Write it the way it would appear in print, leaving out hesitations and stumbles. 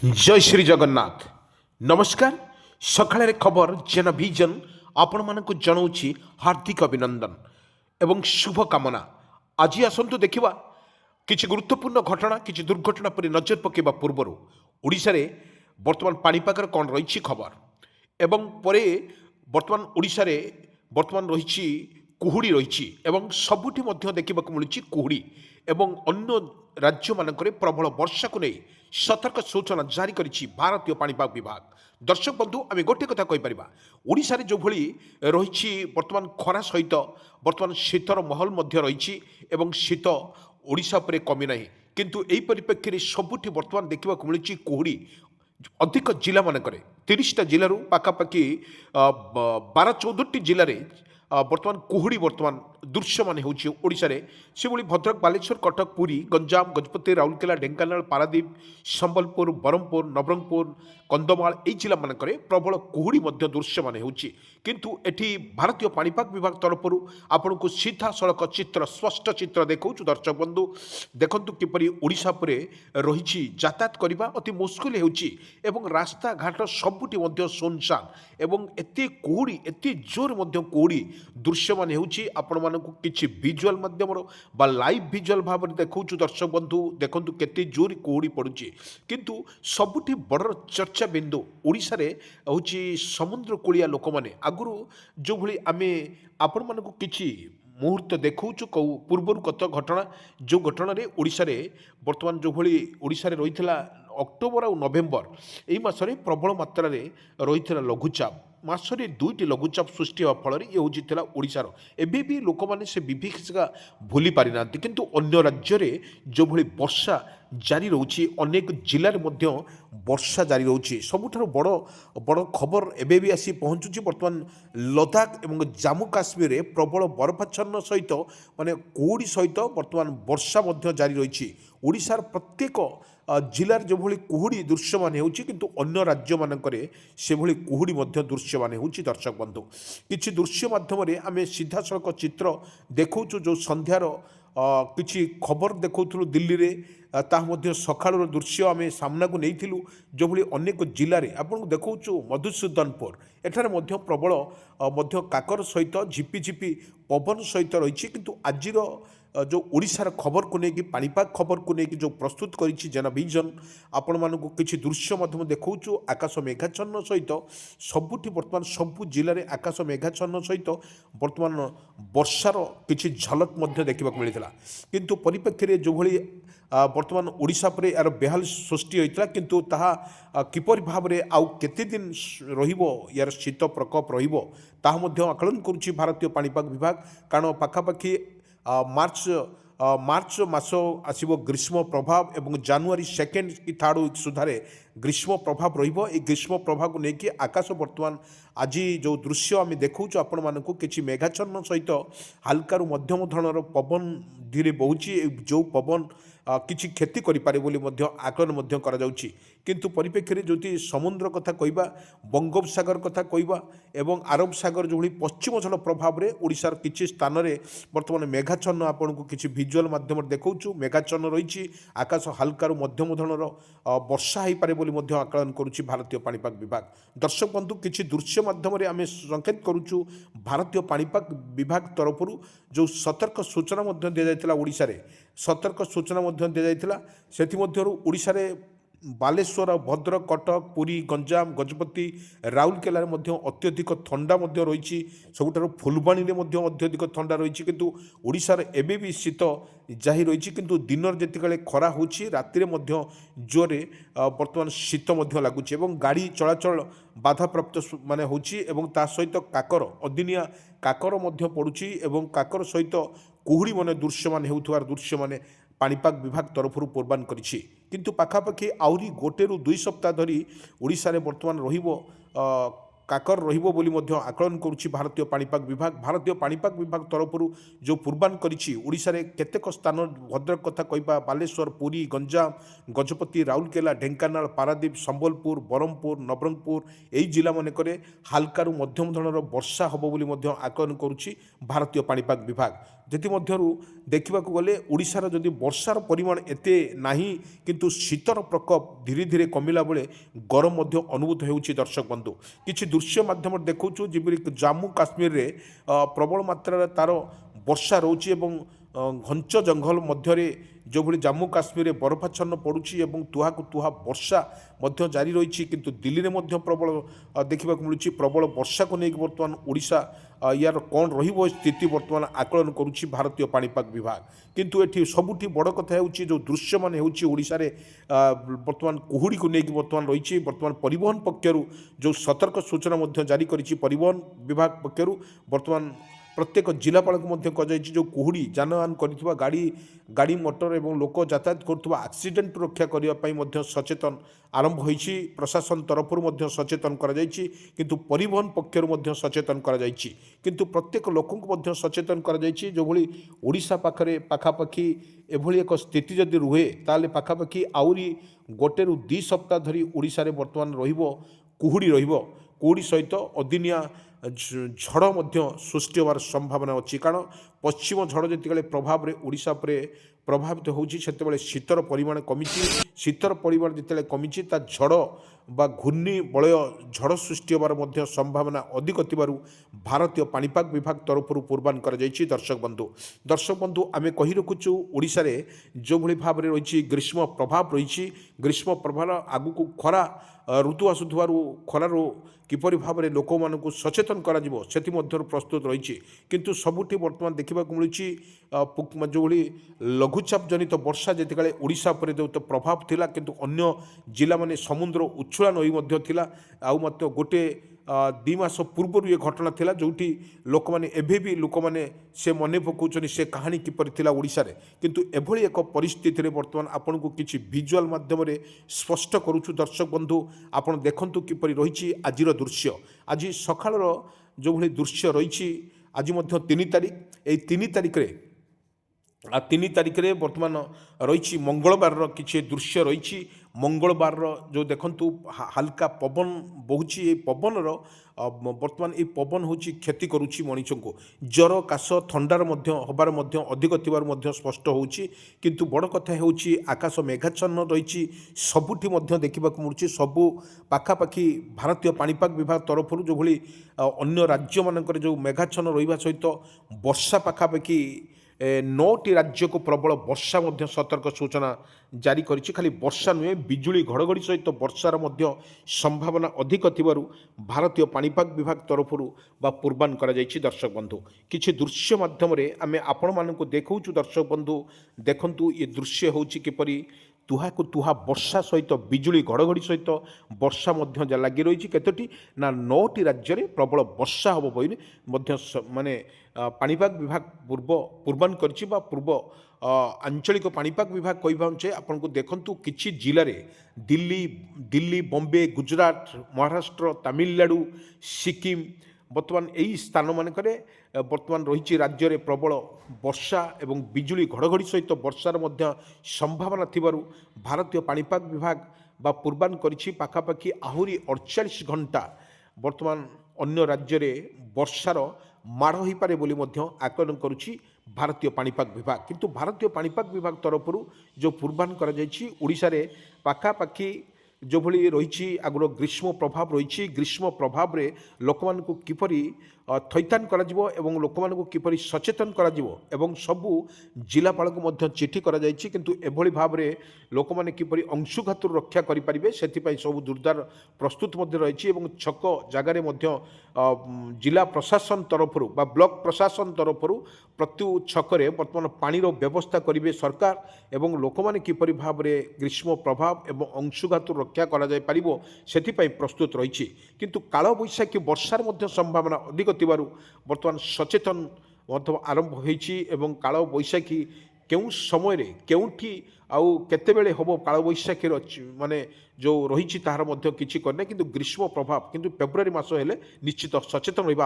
जय श्री जगन्नाथ नमस्कार सकाळे खबर जेनभिजन आपण मानक जनाऊँ हार्दिक अभिनंदन एवं शुभकामना। आज आसतु देखा किसी गुरुत्वपूर्ण घटना किसी दुर्घटना पर नजर पकेबा पूर्वर ओडिशा रे वर्तमान पाणीपागर कौन रही खबर एवं परे वर्तमान ओडिशा रे वर्तमान रही कुहुड़ी रही सबुठी देखा मिलूँ कुहुड़ी एवं अन्य राज्य मानक प्रबल वर्षा को नहीं सतर्क सूचना जारी करिछि भारतीय पाणीपाग विभाग। दर्शक बंधु आम गोटे कथा कहीपर ओडिशा रे जो भली रही वर्तमान खरा सहित वर्तमान शीतर महल मध्य रही एवं शीत ओडिशा पर कमी ना किंतु एही परिप्रेक्षी में सबुठी वर्तमान देखा मिलूँ कुहुड़ी अधिक जिला मानक 30टा जिलूर पाखापाखि 12-14टी जिले में वर्तमान कुहुड़ी वर्तमान दृश्यमान होड़शा से भद्रक बालेश्वर कटक पुरी गंजाम गजपति राउरकेला ढेंकानाल पारादीप संबलपुर बरहमपुर नवरंगपुर कंधमाल यही जिला मानक प्रबल कुहुड़ी दृश्यमान किंतु एठी भारतीय पाणीपाग विभाग तरफ आपन को सीधा सड़क चित्र स्पष्ट चित्र देखा दर्शक बंधु देखु किपरि ओडिशा परे रही यातायात करने अति मुस्किल हो रास्ता घाट सबुठी सुनसान एवं एते कुहुड़ी एते जोर कुहुड़ी दृश्यमान आपण किसी विजुअल माध्यम बा लाइव विजुअल भाव में देखा दर्शक बंधु देखु केते जोर कुहुड़ी पड़ुची किंतु सबुठी बड़ चर्चा बिंदु ओडिशा रे होची समुद्र कूलिया लोक मैंने आगु जो भली आमे आपण मानक किछि मुहूर्त देखौछु पूर्वर कत घटना जो घटना रे ओडिशा रे वर्तमान जो भली ओडिशा रे रही अक्टोबर और नवेम्बर यही मसरे प्रबल मात्रा रे रही लघुचाप मासरे 2टी लघुचाप सृष्टि होगा फल ये होता ओडिशार एबे भी लोक मैंने से विभीषिका भूली पारि ना किंतु अन्य राज्य रे जो भली वर्षा जारी रोचे अनेक जिले में वर्षा जारी रोचे सबुठ बड़ बड़ खबर एबे भी आसी पहुँचुची वर्तमान लद्दाख और जम्मू काश्मीर रे प्रबल बरफाच्छन्न सहित माने कुहुड़ी सहित वर्तमान वर्षा जारी रही ओडिशार प्रत्येक जिलार जो भली कुहुड़ी दृश्यमान होची किंतु अन्य राज्य मानक से भली कुहुड़ी दृश्यमान होची। दर्शक बंधु किछि दृश्य माध्यम आम सीधा सड़क चित्र देखौछु जो संध्यार किछि खबर देखौथुलु दिल्ली रे ताहा सकाळर दृश्य आम सामना को नहीं जो भली अनेक जिले में आपको देखौछु मधुसूदनपुर एठारे प्रबल काकर सहित झिपी पवन सहित रही किंतु आजिर जो ओडिशार खबर को लेकिन पाणीपाग खबर को लेकिन जो प्रस्तुत करिछि जेनभिजन आपण मानक किछि दृश्य माध्यम देखौछु आकाश मेघाच्छन्न सहित सबुठी वर्तमान सबु जिले में आकाश मेघाच्छन्न सहित वर्तमान वर्षार किछि झलक देखा मिलता किंतु परिप्रेक्षी में जो भली वर्तमान ओडिशा पर यार बेहाल सृष्टि होता किंतु ताहा किपर भाव में आउ केते दिन रहिबो यार शीत प्रकोप रहिबो ताहा आकलन करुछि भारतीय पाणीपाग विभाग कारण पाखापाखि मार्च मास आसो ग्रीष्म प्रभाव एवं जानुआरी 2nd कि 3rd वीक सुधार ग्रीष्म प्रभाव रहिबो ए ग्रीष्म प्रभाव को लेकिन आकाश वर्तमान आज जो दृश्य आम देखौछु आपण मानक किछि मेघाच्छन्न सहित हल्कारु मध्यम धरणर पवन धीरे बहुची जो पवन किछि क्षति करिपारे बोली आकलन करा जाउछि किंतु परिप्रेक्षी में जो समुद्र कथा कहवा बंगोपसागर कथा कहवा एवं आरब सागर जो पश्चिम झड़ प्रभाव में ओडिशार किछि स्थान में वर्तमान मेघाच्छन्न आपन को किछि विजुअल माध्यम देखौछु मेघाच्छन्न रही आकाश हल्कार मध्यम धरणर वर्षा हो पारे बोली आकलन करुछि भारतीय पाणीपाग विभाग। दर्शक बंधु किछि दृश्य माध्यम आम संकेत करुछु भारतीय पाणीपाग विभाग तरफ जो सतर्क सूचना दि जाइथिला ओडिशा रे सतर्क सूचना दि जाइथिला सेथिमध्यरु ओडिशा रे बालेश्वर भद्रक कटक पुरी गंजाम गजपति राउरकेला अत्यधिक ठंडा रही सबुठार फुलबाणी में अत्यधिक ठंडा रही किंतु ओडिशार एबे भी शीत जाहि रही किंतु दिन जिते खरा होची राति जोरे वर्तमान शीत लगुच गाड़ी चलाचल बाधाप्राप्त माने होची एवं ता सहित काकर अदिनिया काकर पड़ुची एवं काकर सहित कुहुड़ी माने दृश्यमान होउथवार दृश्य माने पाणीपाग विभाग तरफ पूर्वान करिछि किंतु पाखापाखि आउरी 1 ରୁ 2 सप्ताह धरी ओडिशा रे वर्तमान रहिबो କାକର ରହିବ ବୋଲି ମଧ୍ୟ ଆକଳନ କରୁଛି ଭାରତୀୟ ପାଣିପାଗ ବିଭାଗ। ଭାରତୀୟ ପାଣିପାଗ ବିଭାଗ ତରଫରୁ ଯେଉଁ ପୂର୍ବାନ କରିଛି ଓଡ଼ିଶାରେ କେତେକ ସ୍ଥାନ ଭଦ୍ରକ କଥା କହିବା, ବାଲେଶ୍ୱର, ପୁରୀ, ଗଞ୍ଜାମ, ଗଜପତି, ରାଉରକେଲା, ଢେଙ୍କାନାଳ, ପାରାଦୀପ, ସମ୍ବଲପୁର, ବରହମପୁର, ନବରଙ୍ଗପୁର ଏହି ଜିଲ୍ଲାମାନଙ୍କରେ ହାଲକାରୁ ମଧ୍ୟମ ଧରଣର ବର୍ଷା ହେବ ବୋଲି ମଧ୍ୟ ଆକଳନ କରୁଛି ଭାରତୀୟ ପାଣିପାଗ ବିଭାଗ। ସେଥିମଧ୍ୟରୁ ଦେଖିବାକୁ ଗଲେ ଓଡ଼ିଶାର ଯଦି ବର୍ଷାର ପରିମାଣ ଏତେ ନାହିଁ, କିନ୍ତୁ ଶୀତର ପ୍ରକୋପ ଧୀରେ ଧୀରେ କମିଲା ବେଳେ ଗରମ ମଧ୍ୟ ଅନୁଭୂତ ହେଉଛି। ଦର୍ଶକ ବନ୍ଧୁ, କିଛି ଦୃଶ୍ୟ ମାଧ୍ୟମରେ ଦେଖାଉଛୁ ଯେପରି ଜାମ୍ମୁ କାଶ୍ମୀରରେ ପ୍ରବଳ ମାତ୍ରାରେ ତାର ବର୍ଷା ରହୁଛି ଏବଂ ଘଞ୍ଚ ଜଙ୍ଗଲ ମଧ୍ୟରେ ଯେଉଁଭଳି ଜାମ୍ମୁ କାଶ୍ମୀରରେ ବରଫାଚ୍ଛନ୍ନ ପଡ଼ୁଛି ଏବଂ ତୁହାକୁ ତୁହା ବର୍ଷା ମଧ୍ୟ ଜାରି ରହିଛି, କିନ୍ତୁ ଦିଲ୍ଲୀରେ ମଧ୍ୟ ପ୍ରବଳ ଦେଖିବାକୁ ମିଳୁଛି। ପ୍ରବଳ ବର୍ଷାକୁ ନେଇକି ବର୍ତ୍ତମାନ ଓଡ଼ିଶା ୟାର କ'ଣ ରହିବ ସ୍ଥିତି ବର୍ତ୍ତମାନ ଆକଳନ କରୁଛି ଭାରତୀୟ ପାଣିପାଗ ବିଭାଗ। କିନ୍ତୁ ଏଠି ସବୁଠି ବଡ଼ କଥା ହେଉଛି ଯେଉଁ ଦୃଶ୍ୟମାନ ହେଉଛି ଓଡ଼ିଶାରେ ବର୍ତ୍ତମାନ କୁହୁଡ଼ିକୁ ନେଇକି ବର୍ତ୍ତମାନ ରହିଛି। ବର୍ତ୍ତମାନ ପରିବହନ ପକ୍ଷରୁ ଯେଉଁ ସତର୍କ ସୂଚନା ମଧ୍ୟ ଜାରି କରିଛି ପରିବହନ ବିଭାଗ ପକ୍ଷରୁ, ବର୍ତ୍ତମାନ ପ୍ରତ୍ୟେକ ଜିଲ୍ଲାପାଳଙ୍କୁ ମଧ୍ୟ କୁହାଯାଇଛି ଯେଉଁ କୁହୁଡ଼ି ଯାନବାହନ କରିଥିବା ଗାଡ଼ି ମଟର ଏବଂ ଲୋକ ଯାତାୟାତ କରୁଥିବା ଆକ୍ସିଡେଣ୍ଟରୁ ରକ୍ଷା କରିବା ପାଇଁ ମଧ୍ୟ ସଚେତନ ଆରମ୍ଭ ହୋଇଛି। ପ୍ରଶାସନ ତରଫରୁ ମଧ୍ୟ ସଚେତନ କରାଯାଇଛି, କିନ୍ତୁ ପରିବହନ ପକ୍ଷରୁ ମଧ୍ୟ ସଚେତନ କରାଯାଇଛି। କିନ୍ତୁ ପ୍ରତ୍ୟେକ ଲୋକଙ୍କୁ ମଧ୍ୟ ସଚେତନ କରାଯାଇଛି ଯେଉଁଭଳି ଓଡ଼ିଶା ପାଖାପାଖି ଏଭଳି ଏକ ସ୍ଥିତି ଯଦି ରୁହେ ତାହେଲେ ପାଖାପାଖି ଆହୁରି 1ରୁ 2 ସପ୍ତାହ ଧରି ଓଡ଼ିଶାରେ ବର୍ତ୍ତମାନ କୁହୁଡ଼ି ରହିବ। କୁହୁଡ଼ି ସହିତ ଅଦିନିଆ ଝଡ଼ ମଧ୍ୟ ସୃଷ୍ଟି ହେବାର ସମ୍ଭାବନା ଅଛି। କାରଣ ପଶ୍ଚିମ ଝଡ଼ ଯେତେବେଳେ ପ୍ରଭାବରେ ଓଡ଼ିଶା ଉପରେ ପ୍ରଭାବିତ ହେଉଛି ସେତେବେଳେ ଶୀତର ପରିମାଣ କମିଛି। ଶୀତର ପରିମାଣ ଯେତେବେଳେ କମିଛି ତା ଝଡ଼ ବା ଘୂର୍ଣ୍ଣିବଳୟ ଝଡ଼ ସୃଷ୍ଟି ହେବାର ମଧ୍ୟ ସମ୍ଭାବନା ଅଧିକ ଥିବାରୁ ଭାରତୀୟ ପାଣିପାଗ ବିଭାଗ ତରଫରୁ ପୂର୍ବାନ କରାଯାଇଛି। ଦର୍ଶକ ବନ୍ଧୁ ଆମେ କହି ରଖୁଛୁ ଓଡ଼ିଶାରେ ଯେଉଁଭଳି ଭାବରେ ରହିଛି ଗ୍ରୀଷ୍ମ ପ୍ରଭାବ ରହିଛି। ଗ୍ରୀଷ୍ମ ପ୍ରଭାବ ଆଗକୁ ଖରା ଋତୁ ଆସୁଥିବାରୁ ଖରାରୁ କିପରି ଭାବରେ ଲୋକମାନଙ୍କୁ ସଚେତନ କରାଯିବ ସେଥିମଧ୍ୟରୁ ପ୍ରସ୍ତୁତ ରହିଛି। କିନ୍ତୁ ସବୁଠି ବର୍ତ୍ତମାନ ଦେଖିବାକୁ ମିଳୁଛି ଯେଉଁଭଳି ଲଘୁଚାପ ଜନିତ ବର୍ଷା ଯେତେବେଳେ ଓଡ଼ିଶା ଉପରେ ଯେଉଁ ପ୍ରଭାବ ଥିଲା, କିନ୍ତୁ ଅନ୍ୟ ଜିଲ୍ଲାମାନେ ସମୁଦ୍ର ଉଚ୍ଛୁଳନ ହୋଇ ମଧ୍ୟ ଥିଲା। ଆଉ ମଧ୍ୟ 1-2 ମାସ ପୂର୍ବରୁ ଏ ଘଟଣା ଥିଲା ଯେଉଁଠି ଲୋକମାନେ ଏବେ ବି ସେ ମନେ ପକାଉଛନ୍ତି ସେ କାହାଣୀ କିପରି ଥିଲା ଓଡ଼ିଶାରେ। କିନ୍ତୁ ଏଭଳି ଏକ ପରିସ୍ଥିତିରେ ବର୍ତ୍ତମାନ ଆପଣଙ୍କୁ କିଛି ଭିଜୁଆଲ ମାଧ୍ୟମରେ ସ୍ପଷ୍ଟ କରୁଛୁ। ଦର୍ଶକ ବନ୍ଧୁ ଆପଣ ଦେଖନ୍ତୁ କିପରି ରହିଛି ଆଜିର ଦୃଶ୍ୟ। ଆଜି ସକାଳର ଯେଉଁଭଳି ଦୃଶ୍ୟ ରହିଛି, ଆଜି ମଧ୍ୟ 3 ତାରିଖ। ଏହି 3 ତାରିଖରେ ବର୍ତ୍ତମାନ ରହିଛି ମଙ୍ଗଳବାରର କିଛି ଦୃଶ୍ୟ ରହିଛି। ମଙ୍ଗଳବାରର ଯେଉଁ ଦେଖନ୍ତୁ ହାଲକା ପବନ ବହୁଛି, এই ପବନର ବର୍ତ୍ତମାନ এই ପବନ ହେଉଛି କ୍ଷତି କରୁଛି ମଣିଷଙ୍କୁ। ଜ୍ୱର, କାଶ, ଥଣ୍ଡାର ମଧ୍ୟ ହେବାର ମଧ୍ୟ ଅଧିକ ଥିବାରୁ ମଧ୍ୟ ସ୍ପଷ୍ଟ ହେଉଛି। କିନ୍ତୁ ବଡ଼ କଥା ହେଉଛି ଆକାଶ ମେଘାଚ୍ଛନ୍ନ ରହିଛି। ସବୁଠି ମଧ୍ୟ ଦେଖିବାକୁ ମିଳୁଛି, ସବୁ ପାଖାପାଖି ଭାରତୀୟ ପାଣିପାଗ ବିଭାଗ ତରଫରୁ ଯେଉଁଭଳି ଅନ୍ୟ ରାଜ୍ୟମାନଙ୍କରେ ଯେଉଁ ମେଘାଚ୍ଛନ୍ନ ରହିବା ସହିତ ବର୍ଷା ପାଖାପାଖି 9ଟି ରାଜ୍ୟକୁ ପ୍ରବଳ ବର୍ଷା ମଧ୍ୟ ସତର୍କ ସୂଚନା ଜାରି କରିଛି। ଖାଲି ବର୍ଷା ନୁହେଁ, ବିଜୁଳି ଘଡ଼ଘଡ଼ି ସହିତ ବର୍ଷାର ମଧ୍ୟ ସମ୍ଭାବନା ଅଧିକ ଥିବାରୁ ଭାରତୀୟ ପାଣିପାଗ ବିଭାଗ ତରଫରୁ ବା ପୂର୍ବାନ କରାଯାଇଛି। ଦର୍ଶକ ବନ୍ଧୁ କିଛି ଦୃଶ୍ୟ ମାଧ୍ୟମରେ ଆମେ ଆପଣମାନଙ୍କୁ ଦେଖାଉଛୁ। ଦର୍ଶକ ବନ୍ଧୁ ଦେଖନ୍ତୁ ଏ ଦୃଶ୍ୟ ହେଉଛି କିପରି ତୁହାକୁ ତୁହା ବର୍ଷା ସହିତ ବିଜୁଳି ଘଡ଼ଘଡ଼ି ସହିତ ବର୍ଷା ମଧ୍ୟ ଲାଗି ରହିଛି। କେତୋଟି ନା 9ଟି ରାଜ୍ୟରେ ପ୍ରବଳ ବର୍ଷା ହେବ ବୋଲି ମଧ୍ୟ ମାନେ ପାଣିପାଗ ବିଭାଗ ପୂର୍ବାନ କରିଛି ବା ପୂର୍ବ ଆଞ୍ଚଳିକ ପାଣିପାଗ ବିଭାଗ କହିବା ଯେ ଆପଣଙ୍କୁ ଦେଖନ୍ତୁ କିଛି ଜିଲ୍ଲାରେ ଦିଲ୍ଲୀ, ବମ୍ବେ, ଗୁଜରାଟ, ମହାରାଷ୍ଟ୍ର, ତାମିଲନାଡୁ, ସିକିମ ବର୍ତ୍ତମାନ ଏହି ସ୍ଥାନମାନଙ୍କରେ ବର୍ତ୍ତମାନ ରହିଛି ରାଜ୍ୟରେ ପ୍ରବଳ ବର୍ଷା ଏବଂ ବିଜୁଳି ଘଡ଼ଘଡ଼ି ସହିତ ବର୍ଷାର ମଧ୍ୟ ସମ୍ଭାବନା ଥିବାରୁ ଭାରତୀୟ ପାଣିପାଗ ବିଭାଗ ବା ପୂର୍ବାନ କରିଛି ପାଖାପାଖି ଆହୁରି 48 ଘଣ୍ଟା ବର୍ତ୍ତମାନ ଅନ୍ୟ ରାଜ୍ୟରେ ବର୍ଷାର ମାଡ଼ ହୋଇପାରେ ବୋଲି ମଧ୍ୟ ଆକଳନ କରୁଛି ଭାରତୀୟ ପାଣିପାଗ ବିଭାଗ। କିନ୍ତୁ ଭାରତୀୟ ପାଣିପାଗ ବିଭାଗ ତରଫରୁ ଯେଉଁ ପୂର୍ବାନ କରାଯାଇଛି ଓଡ଼ିଶାରେ ପାଖାପାଖି ଯେଉଁଭଳି ରହିଛି ଆଗର ଗ୍ରୀଷ୍ମ ପ୍ରଭାବ ରହିଛି, ଗ୍ରୀଷ୍ମ ପ୍ରଭାବରେ ଲୋକମାନଙ୍କୁ କିପରି ଥଇଥାନ କରାଯିବ ଏବଂ ଲୋକମାନଙ୍କୁ କିପରି ସଚେତନ କରାଯିବ ଏବଂ ସବୁ ଜିଲ୍ଲାପାଳଙ୍କୁ ମଧ୍ୟ ଚିଠି କରାଯାଇଛି। କିନ୍ତୁ ଏଭଳି ଭାବରେ ଲୋକମାନେ କିପରି ଅଂଶୁଘାତରୁ ରକ୍ଷା କରିପାରିବେ ସେଥିପାଇଁ ସବୁ ଜୋରଦାର ପ୍ରସ୍ତୁତ ମଧ୍ୟ ରହିଛି ଏବଂ ଛକ ଜାଗାରେ ମଧ୍ୟ ଜିଲ୍ଲା ପ୍ରଶାସନ ତରଫରୁ ବା ବ୍ଲକ ପ୍ରଶାସନ ତରଫରୁ ପ୍ରତି ଛକରେ ବର୍ତ୍ତମାନ ପାଣିର ବ୍ୟବସ୍ଥା କରିବେ ସରକାର ଏବଂ ଲୋକମାନେ କିପରି ଭାବରେ ଗ୍ରୀଷ୍ମ ପ୍ରଭାବ ଏବଂ ଅଂଶୁଘାତରୁ ରକ୍ଷା କରାଯାଇପାରିବ ସେଥିପାଇଁ ପ୍ରସ୍ତୁତ ରହିଛି। କିନ୍ତୁ କାଳବୈଶାଖୀ ବର୍ଷାର ମଧ୍ୟ ସମ୍ଭାବନା ଅଧିକ ଥିବାରୁ ବର୍ତ୍ତମାନ ସଚେତନ ମଧ୍ୟ ଆରମ୍ଭ ହୋଇଛି ଏବଂ କାଳବୈଶାଖୀ କେଉଁ ସମୟରେ କେଉଁଠି ଆଉ କେତେବେଳେ ହେବ କାଳବୈଶାଖୀର ମାନେ ଯେଉଁ ରହିଛି ତାହାର ମଧ୍ୟ କିଛି କରିନାହିଁ, କିନ୍ତୁ ଗ୍ରୀଷ୍ମ ପ୍ରଭାବ କିନ୍ତୁ ଫେବୃଆରୀ ମାସ ହେଲେ ନିଶ୍ଚିତ ସଚେତନ ରହିବା।